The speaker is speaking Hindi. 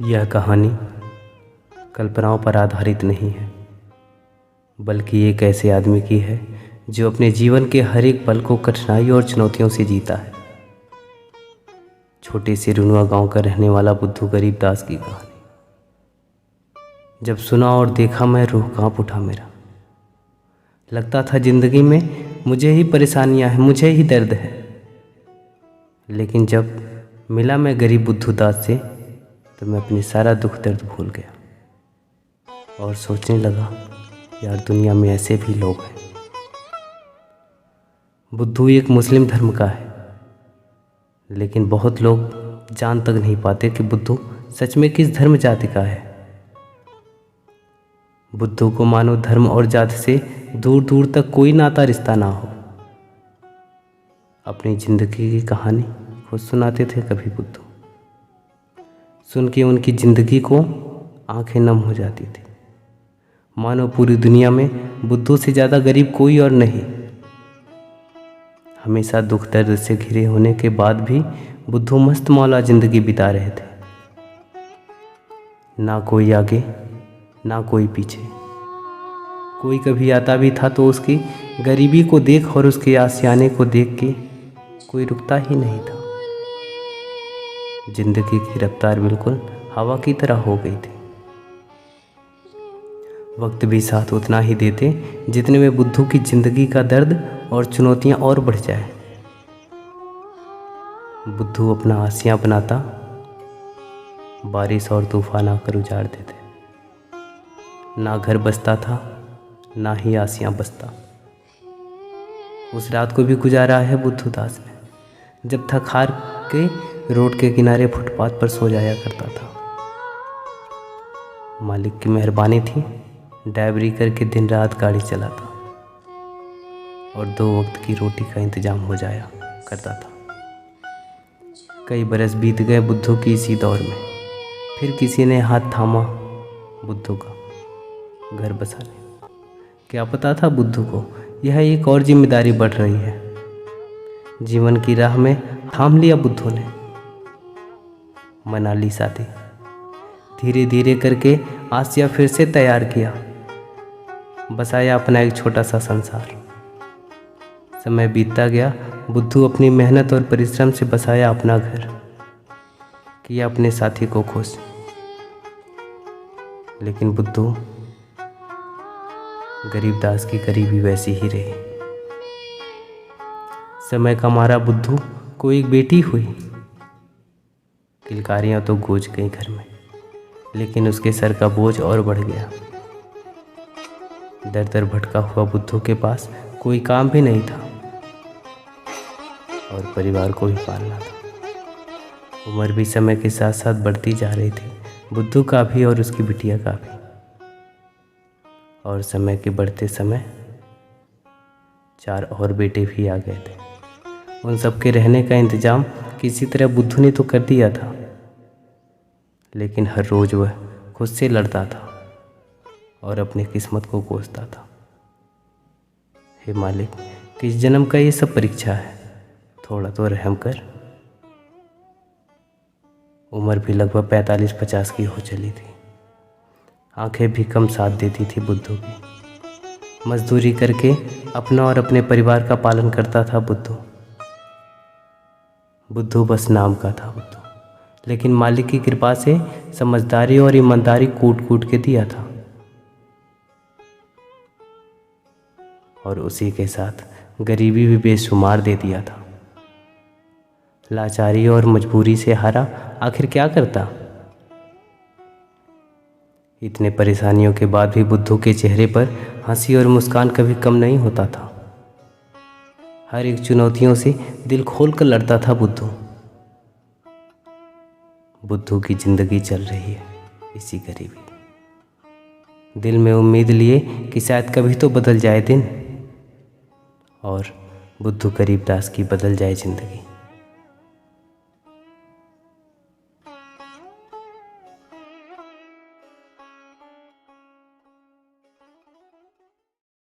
यह कहानी कल्पनाओं पर आधारित नहीं है, बल्कि एक ऐसे आदमी की है जो अपने जीवन के हर एक पल को कठिनाई और चुनौतियों से जीता है। छोटे से रुनुआ गांव का रहने वाला बुद्धू गरीबदास की कहानी। जब सुना और देखा मैं रूह कांप उठा मेरा। लगता था जिंदगी में मुझे ही परेशानियां हैं, मुझे ही दर्द है। लेकिन जब मिला मैं गरीब बुद्धू दास से तो मैं अपनी सारा दुख दर्द भूल गया और सोचने लगा, यार दुनिया में ऐसे भी लोग हैं। बुद्धू एक मुस्लिम धर्म का है, लेकिन बहुत लोग जान तक नहीं पाते कि बुद्धू सच में किस धर्म जाति का है। बुद्धू को मानो धर्म और जाति से दूर दूर तक कोई नाता रिश्ता ना हो। अपनी जिंदगी की कहानी खुद सुनाते थे कभी बुद्धू। सुन के उनकी जिंदगी को आंखें नम हो जाती थी। मानो पूरी दुनिया में बुद्धू से ज़्यादा गरीब कोई और नहीं। हमेशा दुख दर्द से घिरे होने के बाद भी बुद्धू मस्त मौला जिंदगी बिता रहे थे। ना कोई आगे ना कोई पीछे। कोई कभी आता भी था तो उसकी गरीबी को देख और उसके आशियाने को देख के कोई रुकता ही नहीं था। जिंदगी की रफ्तार बिल्कुल हवा की तरह हो गई थी। वक्त भी साथ उतना ही देते जितने में बुद्धू की जिंदगी का दर्द और चुनौतियां और बढ़ जाए। बुद्धू अपना आसियां बनाता, बारिश और तूफान आकर उजाड़ देते। ना घर बसता था ना ही आसियां बसता। उस रात को भी गुजारा है बुद्धू दास ने, जब थक हार के रोड के किनारे फुटपाथ पर सो जाया करता था। मालिक की मेहरबानी थी, ड्राइवरी करके दिन रात गाड़ी चलाता और 2 वक्त की रोटी का इंतजाम हो जाया करता था। कई बरस बीत गए बुद्धू की इसी दौर में। फिर किसी ने हाथ थामा बुद्धू का घर बसाने। क्या पता था बुद्धू को यह एक और जिम्मेदारी बढ़ रही है। जीवन की राह में थाम लिया बुद्धू ने। मना ली शादी। धीरे धीरे करके आसिया फिर से तैयार किया। बसाया अपना एक छोटा सा संसार। समय बीतता गया। बुद्धू अपनी मेहनत और परिश्रम से बसाया अपना घर। किया अपने साथी को खुश। लेकिन बुद्धू गरीबदास की गरीबी वैसी ही रही। समय का मारा बुद्धू को एक बेटी हुई। किलकारियां तो गूंज गई घर में, लेकिन उसके सर का बोझ और बढ़ गया। दर दर भटका हुआ बुद्धू के पास कोई काम भी नहीं था और परिवार को भी पालना था। उम्र भी समय के साथ साथ बढ़ती जा रही थी, बुद्धू का भी और उसकी बिटिया का भी। और समय के बढ़ते समय 4 और बेटे भी आ गए थे। उन सबके रहने का इंतजाम किसी तरह बुद्धू ने तो कर दिया था, लेकिन हर रोज़ वह खुद से लड़ता था और अपनी किस्मत को कोसता था। हे मालिक, किस जन्म का ये सब परीक्षा है, थोड़ा तो रहम कर। उम्र भी लगभग 45-50 की हो चली थी। आंखें भी कम साथ देती थी बुद्धू की। मजदूरी करके अपना और अपने परिवार का पालन करता था बुद्धू। बुद्धू बस नाम का था बुद्धू, लेकिन मालिक की कृपा से समझदारी और ईमानदारी कूट कूट के दिया था। और उसी के साथ गरीबी भी बेशुमार दे दिया था। लाचारी और मजबूरी से हारा आखिर क्या करता। इतने परेशानियों के बाद भी बुद्धू के चेहरे पर हंसी और मुस्कान कभी कम नहीं होता था। हर एक चुनौतियों से दिल खोल कर लड़ता था बुद्धू। बुद्धू की जिंदगी चल रही है इसी गरीबी। दिल में उम्मीद लिए कि शायद कभी तो बदल जाए दिन और बुद्धू गरीबदास की बदल जाए जिंदगी।